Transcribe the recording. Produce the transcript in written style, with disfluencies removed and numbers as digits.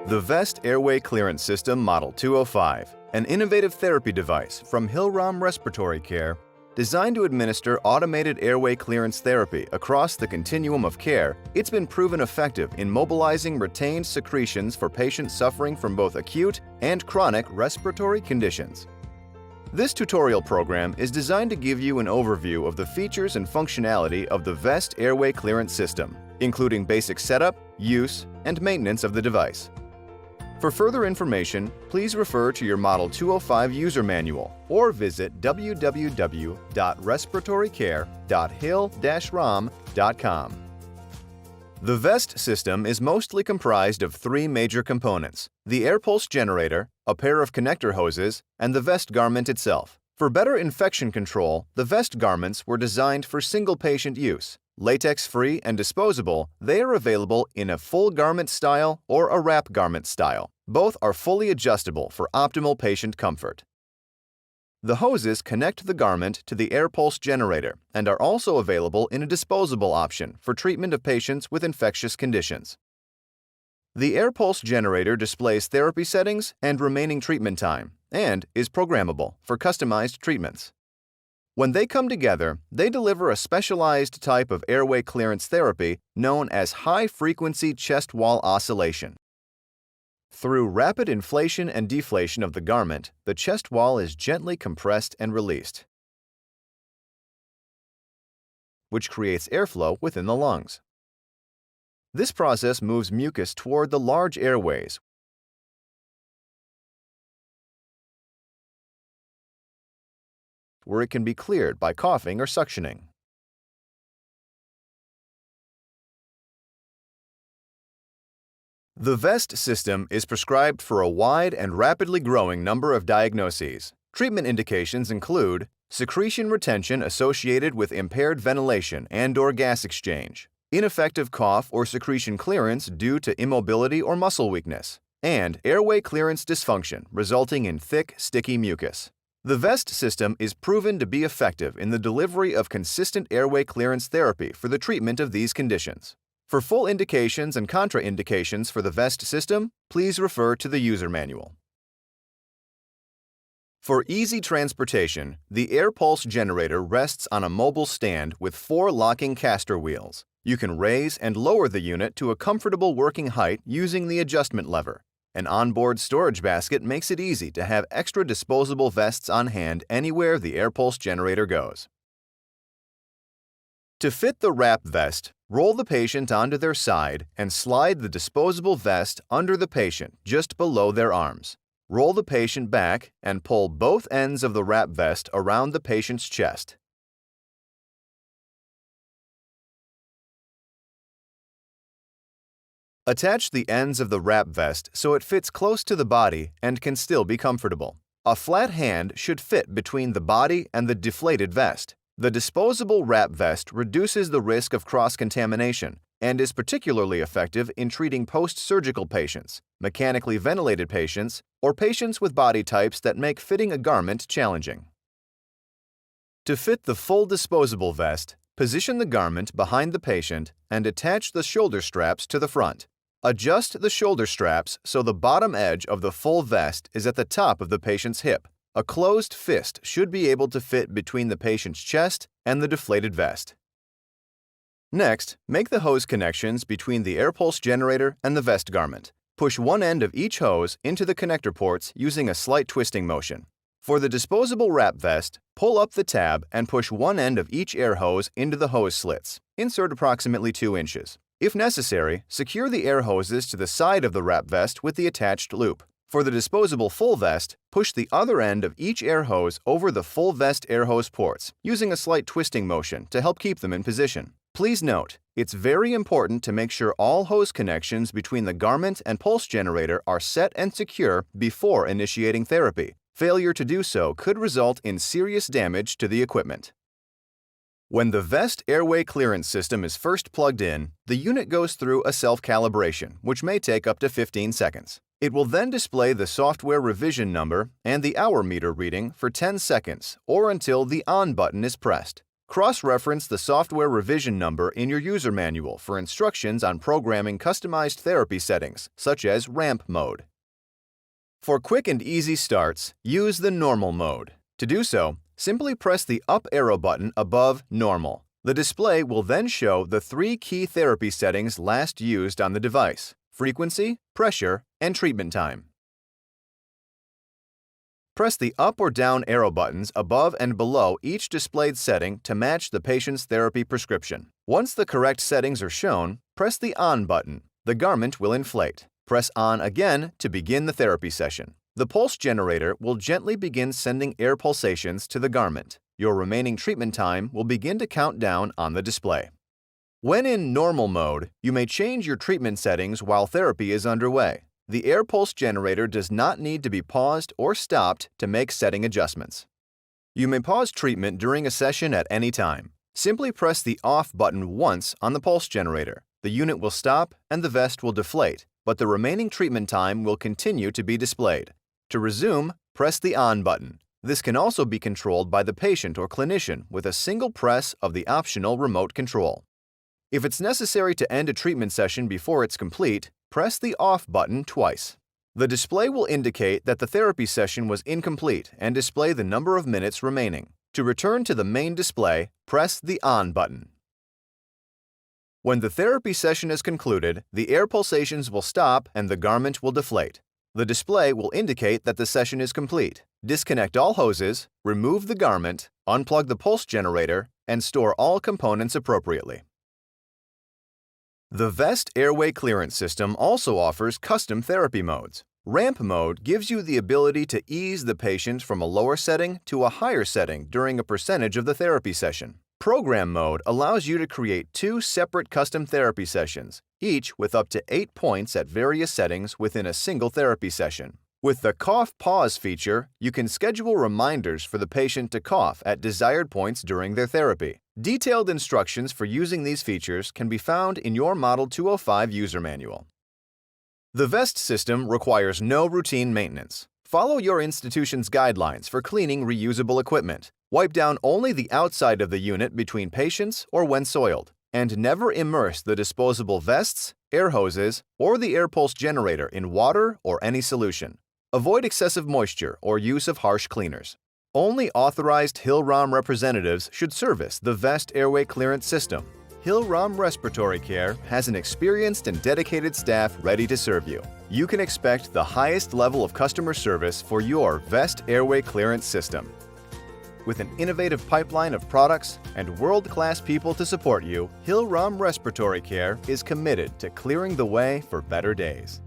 The VEST Airway Clearance System Model 205, an innovative therapy device from Hill-rom Respiratory Care designed to administer automated airway clearance therapy across the continuum of care. It's been proven effective in mobilizing retained secretions for patients suffering from both acute and chronic respiratory conditions. This tutorial program is designed to give you an overview of the features and functionality of the VEST Airway Clearance System, including basic setup, use, and maintenance of the device. For further information, please refer to your Model 205 user manual or visit www.respiratorycare.hill-rom.com. The VEST system is mostly comprised of three major components: the air pulse generator, a pair of connector hoses, and the vest garment itself. For better infection control, the vest garments were designed for single-patient use. Latex-free and disposable, they are available in a full garment style or a wrap garment style. Both are fully adjustable for optimal patient comfort. The hoses connect the garment to the air pulse generator and are also available in a disposable option for treatment of patients with infectious conditions. The air pulse generator displays therapy settings and remaining treatment time and is programmable for customized treatments. When they come together, they deliver a specialized type of airway clearance therapy known as high-frequency chest wall oscillation. Through rapid inflation and deflation of the garment, the chest wall is gently compressed and released, which creates airflow within the lungs. This process moves mucus toward the large airways, where it can be cleared by coughing or suctioning. The VEST system is prescribed for a wide and rapidly growing number of diagnoses. Treatment indications include secretion retention associated with impaired ventilation and/or gas exchange, ineffective cough or secretion clearance due to immobility or muscle weakness, and airway clearance dysfunction resulting in thick, sticky mucus. The VEST system is proven to be effective in the delivery of consistent airway clearance therapy for the treatment of these conditions. For full indications and contraindications for the VEST system, please refer to the user manual. For easy transportation, the air pulse generator rests on a mobile stand with 4 locking caster wheels. You can raise and lower the unit to a comfortable working height using the adjustment lever. An onboard storage basket makes it easy to have extra disposable vests on hand anywhere the air pulse generator goes. To fit the wrap vest, roll the patient onto their side and slide the disposable vest under the patient just below their arms. Roll the patient back and pull both ends of the wrap vest around the patient's chest. Attach the ends of the wrap vest so it fits close to the body and can still be comfortable. A flat hand should fit between the body and the deflated vest. The disposable wrap vest reduces the risk of cross-contamination and is particularly effective in treating post-surgical patients, mechanically ventilated patients, or patients with body types that make fitting a garment challenging. To fit the full disposable vest, position the garment behind the patient and attach the shoulder straps to the front. Adjust the shoulder straps so the bottom edge of the full vest is at the top of the patient's hip. A closed fist should be able to fit between the patient's chest and the deflated vest. Next, make the hose connections between the air pulse generator and the vest garment. Push one end of each hose into the connector ports using a slight twisting motion. For the disposable wrap vest, pull up the tab and push one end of each air hose into the hose slits. Insert approximately 2 inches. If necessary, secure the air hoses to the side of the wrap vest with the attached loop. For the disposable full vest, push the other end of each air hose over the full vest air hose ports, using a slight twisting motion to help keep them in position. Please note, it's very important to make sure all hose connections between the garment and pulse generator are set and secure before initiating therapy. Failure to do so could result in serious damage to the equipment. When the VEST airway clearance system is first plugged in, the unit goes through a self-calibration, which may take up to 15 seconds. It will then display the software revision number and the hour meter reading for 10 seconds or until the on button is pressed. Cross-reference the software revision number in your user manual for instructions on programming customized therapy settings, such as ramp mode. For quick and easy starts, use the normal mode. To do so, simply press the up arrow button above Normal. The display will then show the 3 key therapy settings last used on the device: frequency, pressure, and treatment time. Press the up or down arrow buttons above and below each displayed setting to match the patient's therapy prescription. Once the correct settings are shown, press the On button. The garment will inflate. Press On again to begin the therapy session. The pulse generator will gently begin sending air pulsations to the garment. Your remaining treatment time will begin to count down on the display. When in normal mode, you may change your treatment settings while therapy is underway. The air pulse generator does not need to be paused or stopped to make setting adjustments. You may pause treatment during a session at any time. Simply press the Off button once on the pulse generator. The unit will stop and the vest will deflate, but the remaining treatment time will continue to be displayed. To resume, press the On button. This can also be controlled by the patient or clinician with a single press of the optional remote control. If it's necessary to end a treatment session before it's complete, press the Off button twice. The display will indicate that the therapy session was incomplete and display the number of minutes remaining. To return to the main display, press the On button. When the therapy session is concluded, the air pulsations will stop and the garment will deflate. The display will indicate that the session is complete. Disconnect all hoses, remove the garment, unplug the pulse generator, and store all components appropriately. The Vest Airway Clearance System also offers custom therapy modes. Ramp mode gives you the ability to ease the patient from a lower setting to a higher setting during a percentage of the therapy session. Program mode allows you to create 2 separate custom therapy sessions, each with up to 8 points at various settings within a single therapy session. With the Cough Pause feature, you can schedule reminders for the patient to cough at desired points during their therapy. Detailed instructions for using these features can be found in your Model 205 user manual. The vest system requires no routine maintenance. Follow your institution's guidelines for cleaning reusable equipment. Wipe down only the outside of the unit between patients or when soiled, and never immerse the disposable vests, air hoses, or the air pulse generator in water or any solution. Avoid excessive moisture or use of harsh cleaners. Only authorized Hill-rom representatives should service the Vest Airway Clearance System. Hill-rom Respiratory Care has an experienced and dedicated staff ready to serve you. You can expect the highest level of customer service for your Vest Airway Clearance System. With an innovative pipeline of products and world-class people to support you, Hill-rom Respiratory Care is committed to clearing the way for better days.